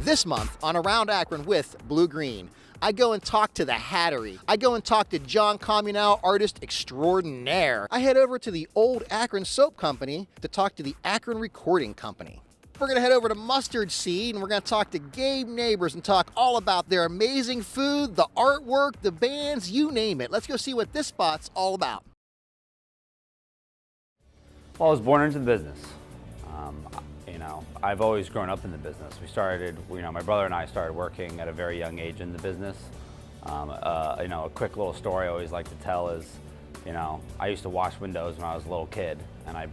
This month on Around Akron with Blue Green, I go and talk to the Hatterie. I go and talk to John Comunale, artist extraordinaire. I head over to the old Akron Soap Company to talk to the Akron Recording Company. We're gonna head over to Mustard Seed and we're gonna talk to Gabe neighbors and talk all about their amazing food, the artwork, the bands, you name it. Let's go see what this spot's all about. Well, I was born into the business. I've always grown up in the business. We started, my brother and I started working at a very young age in the business. A quick little story I always like to tell is, I used to wash windows when I was a little kid, and I,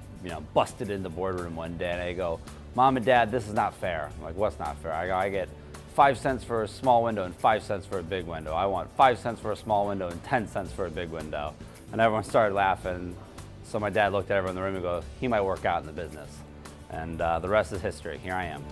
busted in the boardroom one day and I go, "Mom and Dad, this is not fair." I'm like, "What's not fair?" I go, "I get 5 cents for a small window and 5 cents for a big window. I want 5 cents for a small window and 10 cents for a big window." And everyone started laughing. So my dad looked at everyone in the room and goes, "He might work out in the business." And the rest is history. Here I am.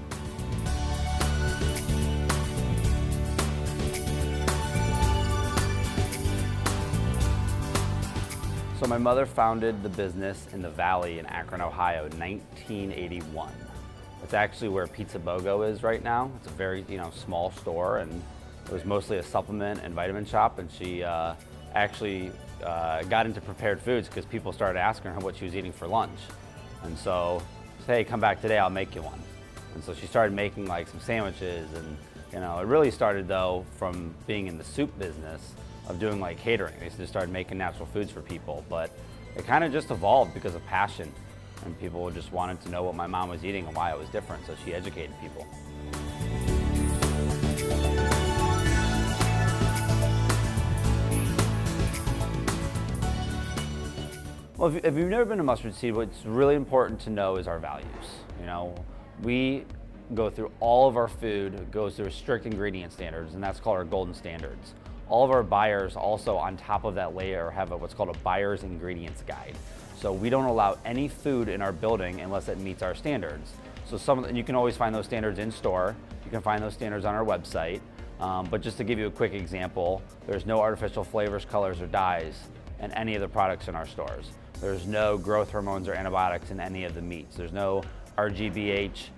So my mother founded the business in the Valley in Akron, Ohio in 1981. It's actually where Pizza BOGO is right now. It's a very small store, and it was mostly a supplement and vitamin shop, and she actually got into prepared foods because people started asking her what she was eating for lunch. And so, "Hey, come back today, I'll make you one." And so she started making like some sandwiches, and it really started though from being in the soup business of doing like catering. They just started making natural foods for people, but it kind of just evolved because of passion, and people just wanted to know what my mom was eating and why it was different, so she educated people. Well, if you've never been to Mustard Seed, what's really important to know is our values. We go through all of our food, goes through strict ingredient standards, and that's called our golden standards. All of our buyers also on top of that layer have what's called a buyer's ingredients guide. So we don't allow any food in our building unless it meets our standards. So you can always find those standards in store. You can find those standards on our website. But just to give you a quick example, there's no artificial flavors, colors, or dyes in any of the products in our stores. There's no growth hormones or antibiotics in any of the meats. There's no RGBH,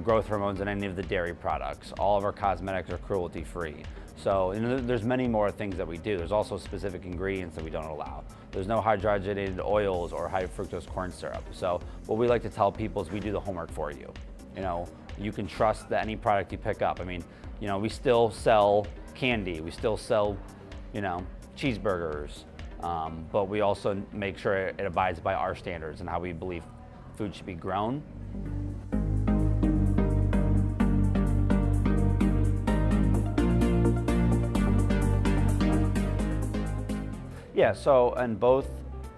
growth hormones in any of the dairy products. All of our cosmetics are cruelty-free. So there's many more things that we do. There's also specific ingredients that we don't allow. There's no hydrogenated oils or high fructose corn syrup. So what we like to tell people is we do the homework for you. You can trust that any product you pick up. We still sell candy. We still sell, cheeseburgers. But we also make sure it abides by our standards and how we believe food should be grown. Yeah, so in both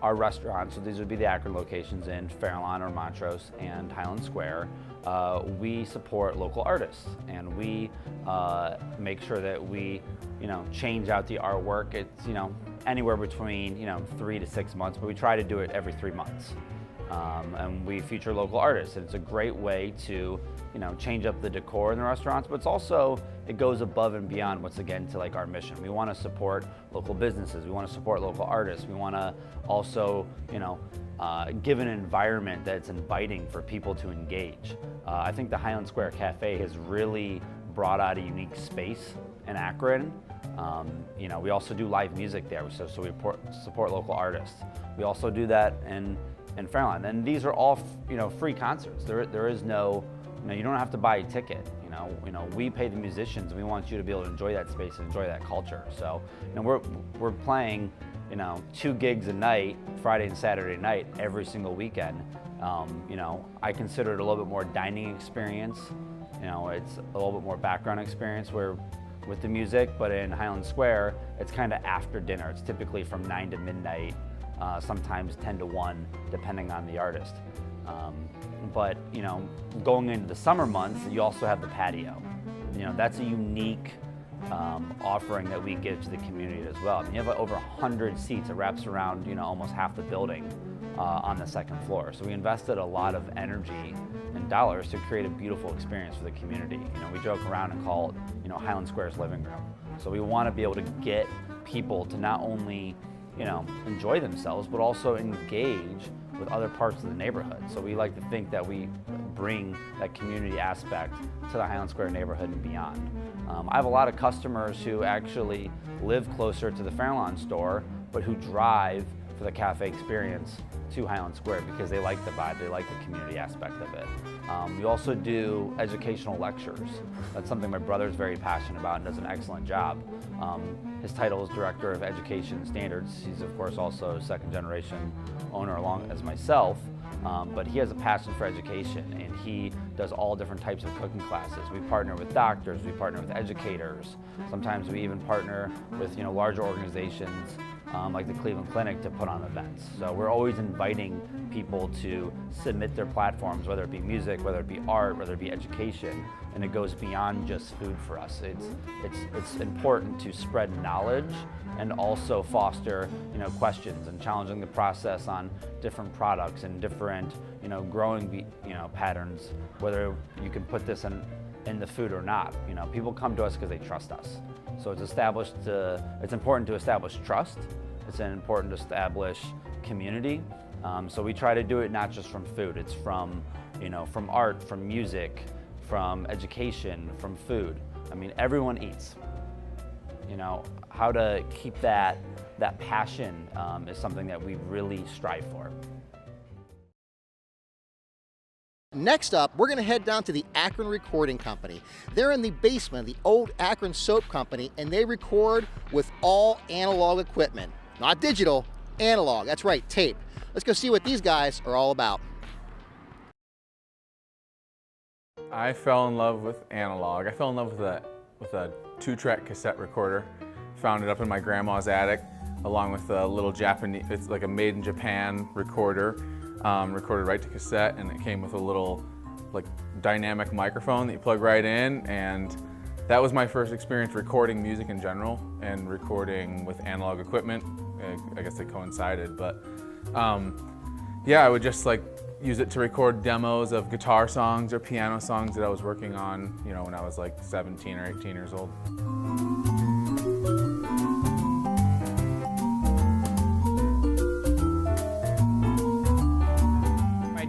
our restaurants, so these would be the Akron locations in Fairlawn or Montrose and Highland Square, we support local artists, and we make sure that we change out the artwork. It's anywhere between 3 to 6 months, but we try to do it every 3 months. And we feature local artists, and it's a great way to change up the decor in the restaurants, but it goes above and beyond what's again to like our mission. We want to support local businesses, we want to support local artists, we want to also give an environment that's inviting for people to engage. I think the Highland Square Cafe has really brought out a unique space in Akron. We also do live music there, so we support local artists. We also do that in Fairlawn, and these are all free concerts. There is no, you don't have to buy a ticket. We pay the musicians, and we want you to be able to enjoy that space and enjoy that culture. So we're playing 2 gigs a night, Friday and Saturday night, every single weekend. I consider it a little bit more dining experience. It's a little bit more background experience where with the music, but in Highland Square, it's kind of after dinner. It's typically from 9 to midnight, sometimes 10 to 1, depending on the artist. But going into the summer months, you also have the patio. That's a unique offering that we give to the community as well. You have over 100 seats. It wraps around almost half the building on the 2nd floor. So we invested a lot of energy and dollars to create a beautiful experience for the community. We joke around and call it Highland Square's living room. So we want to be able to get people to not only enjoy themselves, but also engage with other parts of the neighborhood. So we like to think that we bring that community aspect to the Highland Square neighborhood and beyond. I have a lot of customers who actually live closer to the Fairlawn store, but who drive for the cafe experience to Highland Square because they like the vibe, they like the community aspect of it. We also do educational lectures. That's something my brother's very passionate about and does an excellent job. His title is Director of Education and Standards. He's of course also a second generation owner along as myself, but he has a passion for education and he does all different types of cooking classes. We partner with doctors, we partner with educators. Sometimes we even partner with larger organizations like the Cleveland Clinic to put on events. So we're always inviting people to submit their platforms, whether it be music, whether it be art, whether it be education, and it goes beyond just food for us. It's important to spread knowledge and also foster questions and challenging the process on different products and different growing patterns, whether you can put this in the food or not. People come to us because they trust us. So it's important to establish trust. It's important to establish community. So we try to do it not just from food. It's from art, from music, from education, from food. I mean, everyone eats. How to keep that passion is something that we really strive for. Next up, we're going to head down to the Akron Recording Company. They're in the basement of the old Akron Soap Company, and they record with all analog equipment. Not digital, analog. That's right, tape. Let's go see what these guys are all about. I fell in love with analog. I fell in love with a 2-track cassette recorder. Found it up in my grandma's attic, along with a little Japanese, it's like a made in Japan recorder. Recorded right to cassette, and it came with a little dynamic microphone that you plug right in, and that was my first experience recording music in general and recording with analog equipment. I guess they coincided, but yeah, I would just use it to record demos of guitar songs or piano songs that I was working on, when I was 17 or 18 years old.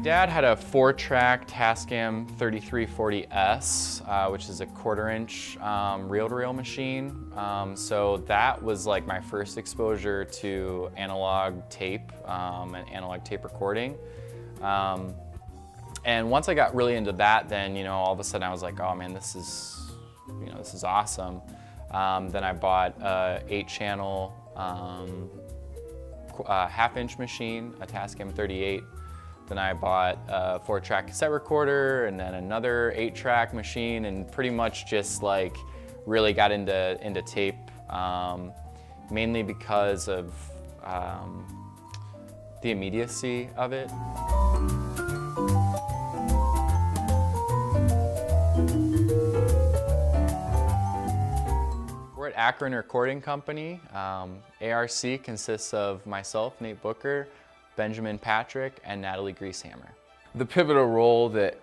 Dad had a 4-track Tascam 3340S, which is a 1/4-inch reel-to-reel machine. So that was my first exposure to analog tape and analog tape recording. And once I got really into that, then all of a sudden I was like, oh man, this is awesome. Then I bought a 8-channel 1/2-inch machine, a Tascam 38. Then I bought a 4-track cassette recorder and then another 8-track machine, and pretty much just really got into tape, mainly because of the immediacy of it. We're at Akron Recording Company. ARC consists of myself, Nate Booker, Benjamin Patrick, and Natalie Greasehammer. The pivotal role that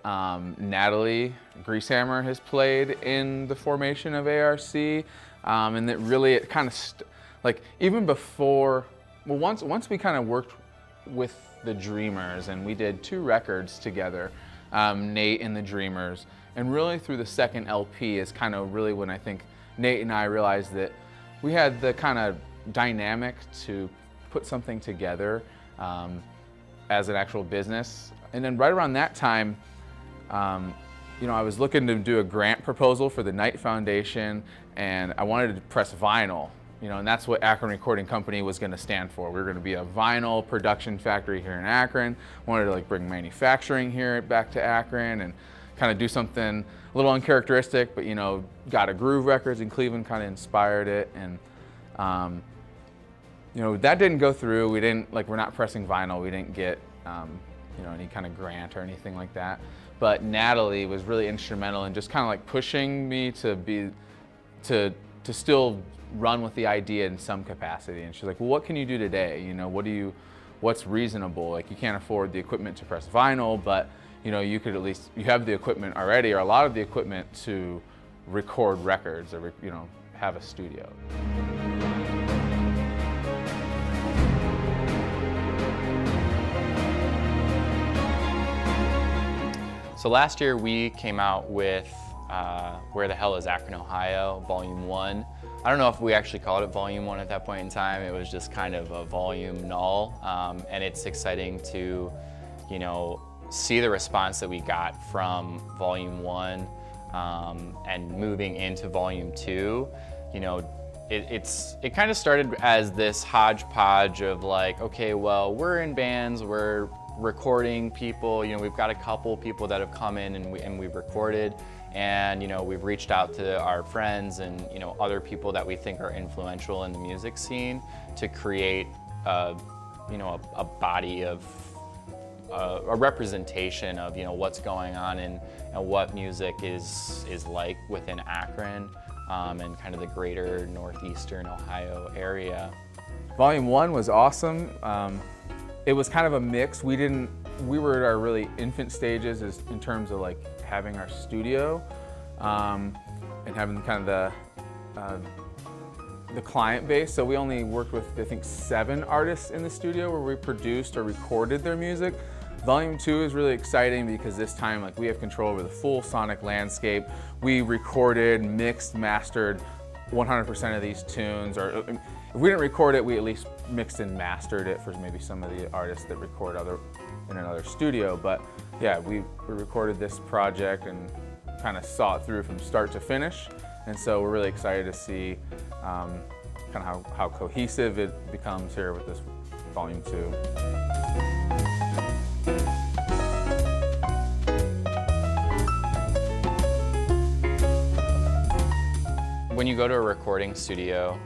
Natalie Greasehammer has played in the formation of ARC, and that really it kind of even before, well, once we kind of worked with the Dreamers and we did 2 records together, Nate and the Dreamers, and really through the second LP is kind of really when I think Nate and I realized that we had the kind of dynamic to put something together as an actual business. And then right around that time, I was looking to do a grant proposal for the Knight Foundation, and I wanted to press vinyl, and that's what Akron Recording Company was going to stand for. We were going to be a vinyl production factory here in Akron. Wanted to bring manufacturing here back to Akron and kind of do something a little uncharacteristic, but Got a Groove Records in Cleveland kind of inspired it, and that didn't go through. We didn't, we're not pressing vinyl. We didn't get, any kind of grant or anything like that. But Natalie was really instrumental in just kind of pushing me to still run with the idea in some capacity. And she's like, well, what can you do today? What's reasonable? You can't afford the equipment to press vinyl, but, you could at least, you have the equipment already, or a lot of the equipment to record records or, have a studio. So last year we came out with Where the Hell is Akron, Ohio, Volume 1. I don't know if we actually called it Volume 1 at that point in time. It was just kind of a volume null. And it's exciting to, you know, see the response that we got from Volume 1 and moving into Volume 2. You know, it kind of started as this hodgepodge of like, okay, well, we're in bands, we're recording people, you know, we've got a couple people that have come in and we've recorded, and, you know, we've reached out to our friends and, you know, other people that we think are influential in the music scene to create, you know, a body of, a representation of, you know, what's going on and what music is like within Akron and kind of the greater northeastern Ohio area. Volume 1 was awesome. It was kind of a mix. We were at our really infant stages in terms of like having our studio and having kind of the client base. So we only worked with, I think, 7 artists in the studio where we produced or recorded their music. Volume 2 is really exciting because this time, like, we have control over the full sonic landscape. We recorded, mixed, mastered 100% of these tunes, or if we didn't record it, we at least mixed and mastered it for maybe some of the artists that record in another studio. But yeah, we recorded this project and kind of saw it through from start to finish. And so we're really excited to see kind of how cohesive it becomes here with this Volume 2. When you go to a recording studio,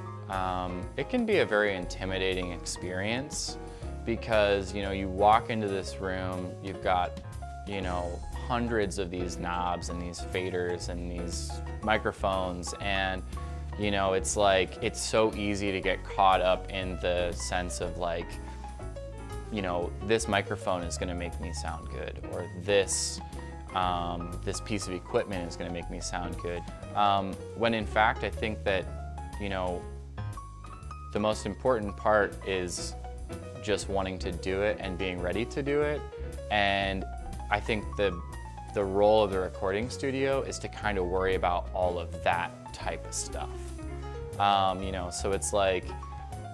it can be a very intimidating experience because, you know, you walk into this room, you've got, you know, hundreds of these knobs and these faders and these microphones, and, you know, it's like, it's so easy to get caught up in the sense of like, you know, this microphone is gonna make me sound good, or this piece of equipment is going to make me sound good. When in fact, I think that, you know, the most important part is just wanting to do it and being ready to do it. And I think the role of the recording studio is to kind of worry about all of that type of stuff. You know, so it's like,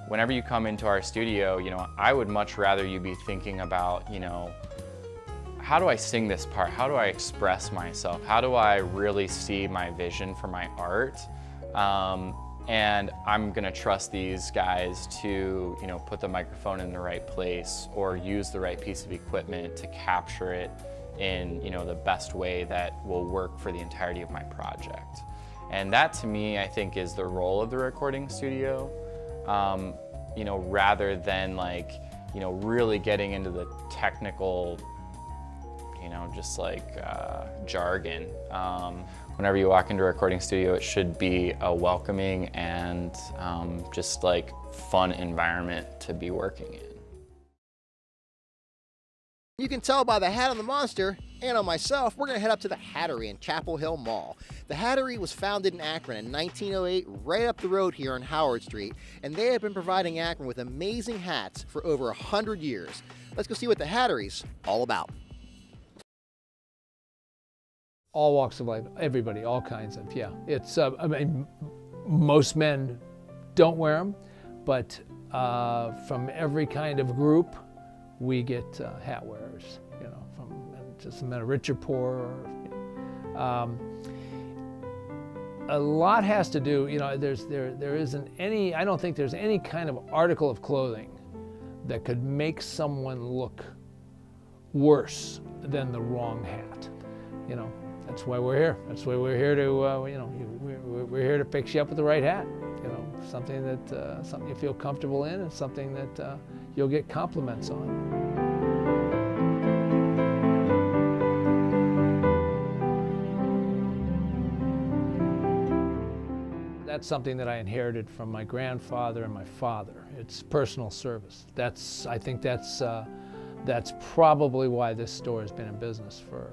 whenever you come into our studio, you know, I would much rather you be thinking about, you know, how do I sing this part? How do I express myself? How do I really see my vision for my art? And I'm gonna trust these guys to, you know, put the microphone in the right place or use the right piece of equipment to capture it in, you know, the best way that will work for the entirety of my project. And that, to me, I think is the role of the recording studio, you know, rather than like, you know, really getting into the technical, you know, just like jargon. Whenever you walk into a recording studio, it should be a welcoming and just like fun environment to be working in. You can tell by the hat on the monster and on myself, we're gonna head up to the Hatterie in Chapel Hill Mall. The Hatterie was founded in Akron in 1908, right up the road here on Howard Street, and they have been providing Akron with amazing hats for over 100 years. Let's go see what the Hatterie's all about. All walks of life, everybody, all kinds of, yeah. It's, I mean, most men don't wear them, but from every kind of group, we get hat wearers, you know, from just men rich or poor. Or, you know. A lot has to do, you know, there isn't any, I don't think there's any kind of article of clothing that could make someone look worse than the wrong hat, you know. That's why we're here. That's why we're here to, you know, we're here to fix you up with the right hat. You know, something that something you feel comfortable in, and something that you'll get compliments on. That's something that I inherited from my grandfather and my father. It's personal service. I think that's probably why this store has been in business for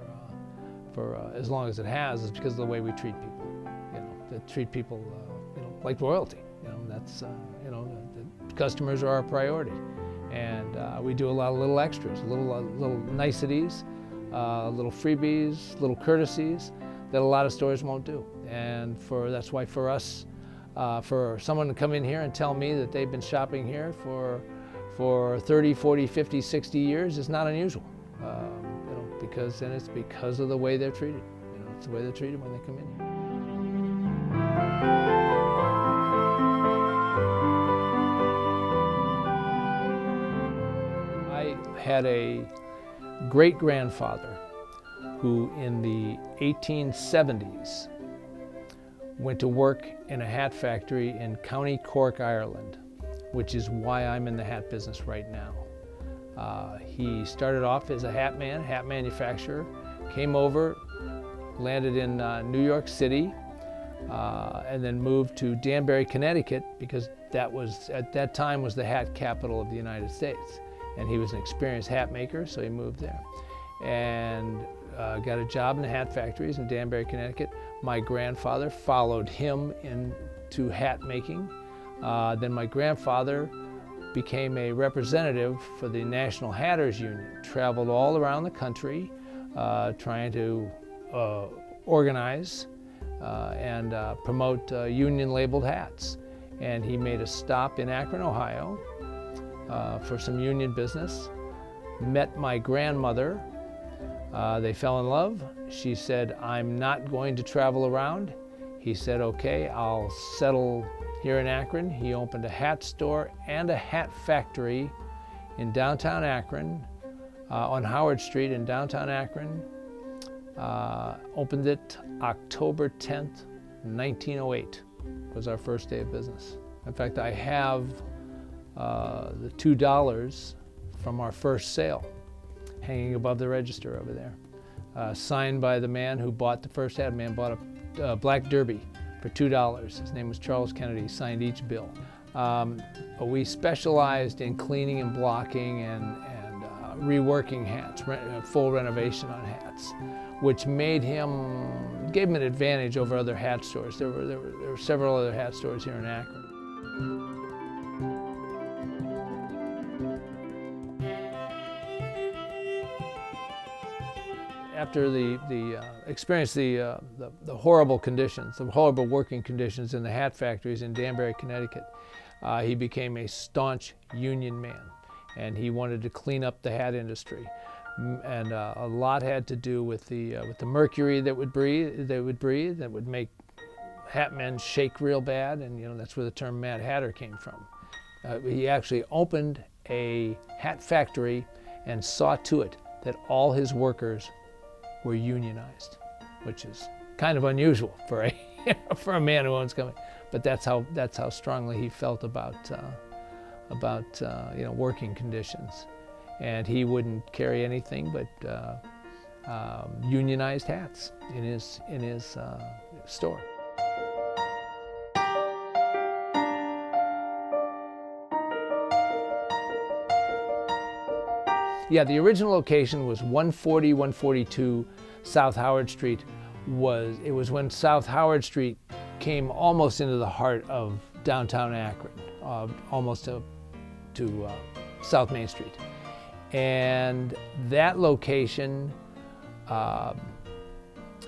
as long as it has, is because of the way we treat people. You know, to treat people, you know, like royalty. You know, that's you know, the customers are our priority, and we do a lot of little extras, little niceties little freebies, little courtesies that a lot of stores won't do. And that's why for us, for someone to come in here and tell me that they've been shopping here for 30, 40, 50, 60 years is not unusual. Because it's because of the way they're treated. It's the way they're treated when they come in here. I had a great-grandfather who in the 1870s went to work in a hat factory in County Cork, Ireland, which is why I'm in the hat business right now. He started off as a hat manufacturer, came over, landed in New York City, and then moved to Danbury, Connecticut, because that was, at that time, was the hat capital of the United States. And he was an experienced hat maker, so he moved there. And got a job in the hat factories in Danbury, Connecticut. My grandfather followed him into hat making. Then my grandfather became a representative for the National Hatters Union, traveled all around the country trying to organize and promote union-labeled hats. And he made a stop in Akron, Ohio for some union business, met my grandmother. They fell in love. She said, "I'm not going to travel around." He said, "Okay, I'll settle here in Akron." He opened a hat store and a hat factory in downtown Akron, on Howard Street in downtown Akron. Opened it October 10th, 1908 was our first day of business. In fact, I have the $2 from our first sale hanging above the register over there, signed by the man who bought the first hat. A man bought a black derby for $2. His name was Charles Kennedy. He signed each bill. We specialized in cleaning and blocking and reworking hats, full renovation on hats, which gave him an advantage over other hat stores. There were several other hat stores here in Akron. After experienced the horrible conditions, the horrible working conditions in the hat factories in Danbury, Connecticut, he became a staunch union man, and he wanted to clean up the hat industry. And a lot had to do with the mercury that would breathe that would make hat men shake real bad, and that's where the term Mad Hatter came from. He actually opened a hat factory and saw to it that all his workers were unionized, which is kind of unusual for a man who owns a company. But that's how strongly he felt about working conditions, and he wouldn't carry anything but unionized hats in his store. Yeah, the original location was 140, 142 South Howard Street. It was when South Howard Street came almost into the heart of downtown Akron, almost to South Main Street. And that location,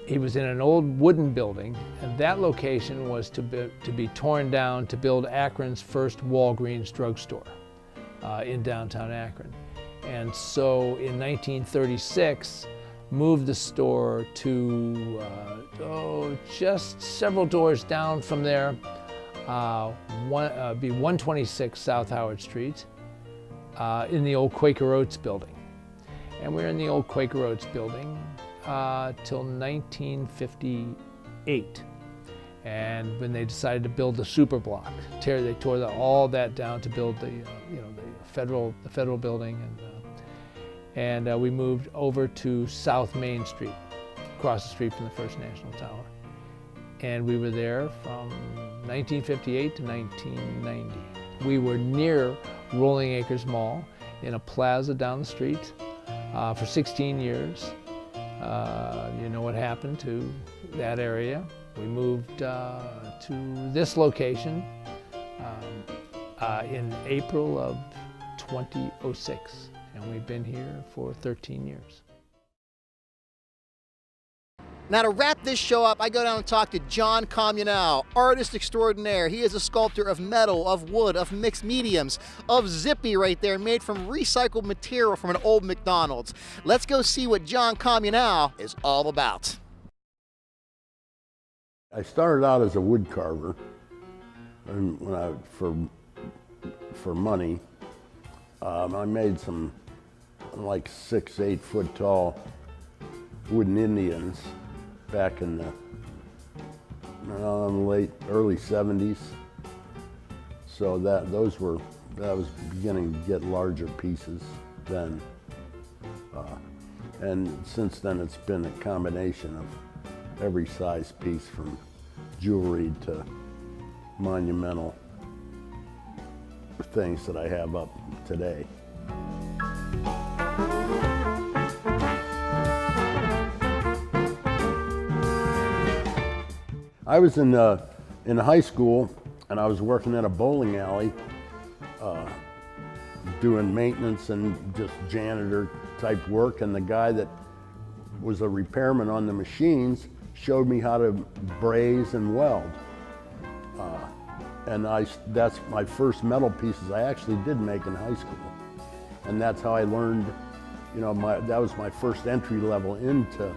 he was in an old wooden building, and that location was to be torn down to build Akron's first Walgreens drugstore in downtown Akron. And so in 1936, moved the store to just several doors down from there, be 126 South Howard Street, in the old Quaker Oats building. And we were in the old Quaker Oats building till 1958. And when they decided to build the super block, they tore all that down to build the federal building, and we moved over to South Main Street, across the street from the First National Tower. And we were there from 1958 to 1990. We were near Rolling Acres Mall in a plaza down the street for 16 years. You know what happened to that area. We moved to this location in April of 2006, and we've been here for 13 years. Now to wrap this show up, I go down and talk to John Comunale, artist extraordinaire. He is a sculptor of metal, of wood, of mixed mediums, of Zippy right there, made from recycled material from an old McDonald's. Let's go see what John Comunale is all about. I started out as a wood carver, and for money. I made some like 6, 8 foot tall wooden Indians back in the early 70s. So that was beginning to get larger pieces then. And since then it's been a combination of every size piece, from jewelry to monumental things that I have up today. I was in high school, and I was working at a bowling alley, doing maintenance and just janitor type work, and the guy that was a repairman on the machines showed me how to braze and weld. And that's my first metal pieces I actually did make in high school. And that's how I learned, that was my first entry level into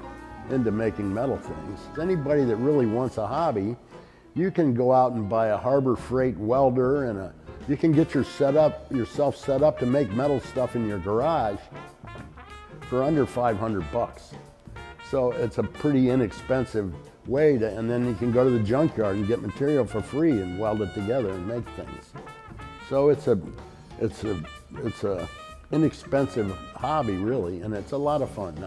making metal things. Anybody that really wants a hobby, you can go out and buy a Harbor Freight welder, and you can get yourself set up to make metal stuff in your garage for under $500. So it's a pretty inexpensive way to, and then you can go to the junkyard and get material for free and weld it together and make things. So it's a inexpensive hobby, really, and it's a lot of fun.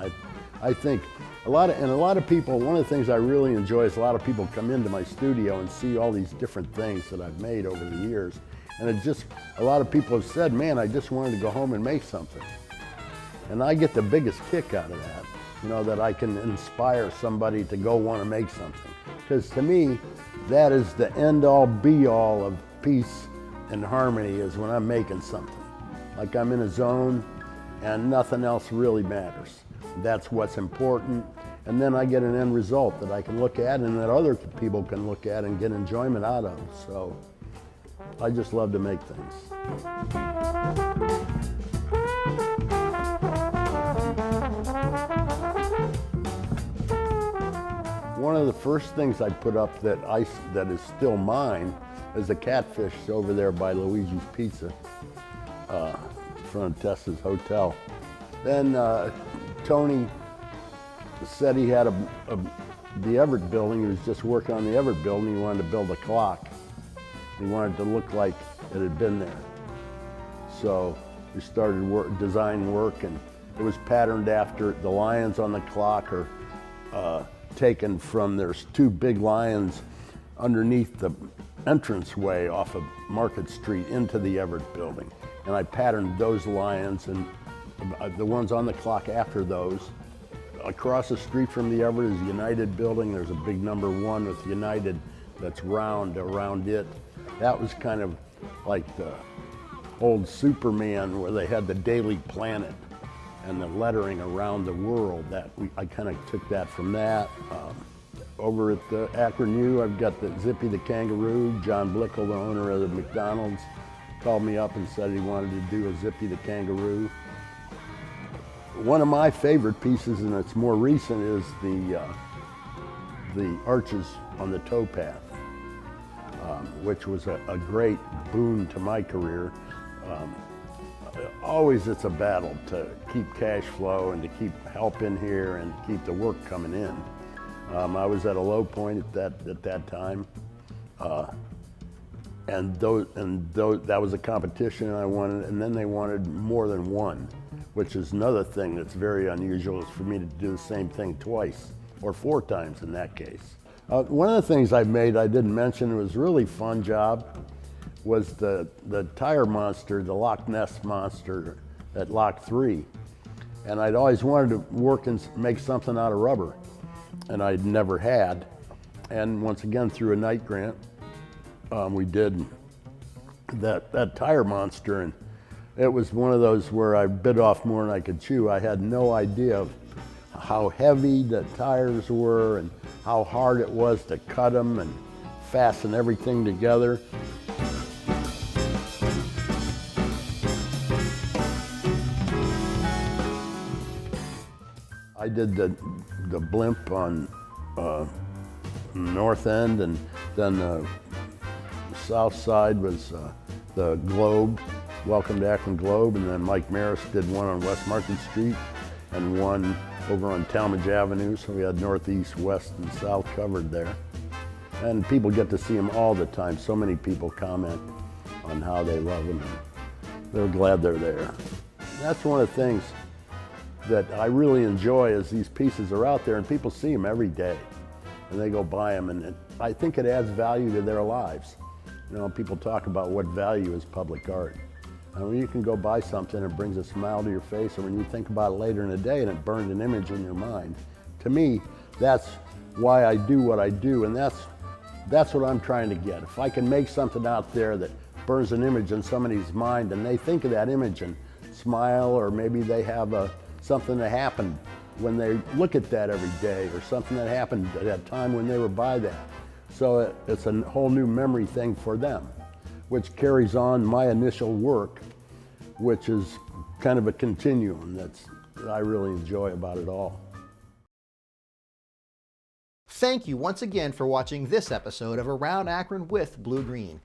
I think a lot of people, one of the things I really enjoy is a lot of people come into my studio and see all these different things that I've made over the years. And a lot of people have said, man, I just wanted to go home and make something. And I get the biggest kick out of that, that I can inspire somebody to go want to make something. Because to me, that is the end all be all of peace and harmony, is when I'm making something. Like I'm in a zone and nothing else really matters. That's what's important. And then I get an end result that I can look at and that other people can look at and get enjoyment out of. So I just love to make things. One of the first things I put up that is still mine is a catfish over there by Luigi's Pizza, in front of Tessa's Hotel. Then Tony said he had the Everett building. He was just working on the Everett building. He wanted to build a clock. He wanted it to look like it had been there. So we started design work, and it was patterned after the lions on the clock are taken from, there's 2 big lions underneath the entranceway off of Market Street into the Everett building. And I patterned those lions, and the ones on the clock after those. Across the street from the Everett is the United building. There's a big number 1 with United that's round around it. That was kind of like the old Superman, where they had the Daily Planet and the lettering around the world. I kind of took that from that. Over at the Akron U, I've got the Zippy the Kangaroo. John Blickel, the owner of the McDonald's, called me up and said he wanted to do a Zippy the Kangaroo. One of my favorite pieces, and it's more recent, is the arches on the towpath, which was a great boon to my career. Always it's a battle to keep cash flow and to keep help in here and to keep the work coming in. I was at a low point at that time, and that was a competition, and I wanted, and then they wanted more than one, which is another thing that's very unusual, is for me to do the same thing twice or 4 times in that case. One of the things I made I didn't mention, it was a really fun job, was the tire monster, the Loch Ness monster at Loch 3. And I'd always wanted to work and make something out of rubber, and I'd never had. And once again, through a night grant, we did that tire monster, and it was one of those where I bit off more than I could chew. I had no idea of how heavy the tires were and how hard it was to cut them and fasten everything together. I did the blimp on north end, and then the south side was the Globe, Welcome to Akron Globe, and then Mike Maris did one on West Market Street and one over on Talmadge Avenue, so we had northeast, west, and south covered there. And people get to see them all the time. So many people comment on how they love them, and they're glad they're there. That's one of the things that I really enjoy, is these pieces are out there and people see them every day and they go buy them, and I think it adds value to their lives. You know, people talk about what value is public art. And when you can go buy something, it brings a smile to your face, or when you think about it later in the day and it burns an image in your mind. To me, that's why I do what I do, and that's what I'm trying to get. If I can make something out there that burns an image in somebody's mind and they think of that image and smile, or maybe they have something that happened when they look at that every day, or something that happened at that time when they were by that. So it's a whole new memory thing for them, which carries on my initial work, which is kind of a continuum that I really enjoy about it all. Thank you once again for watching this episode of Around Akron with Blue Green.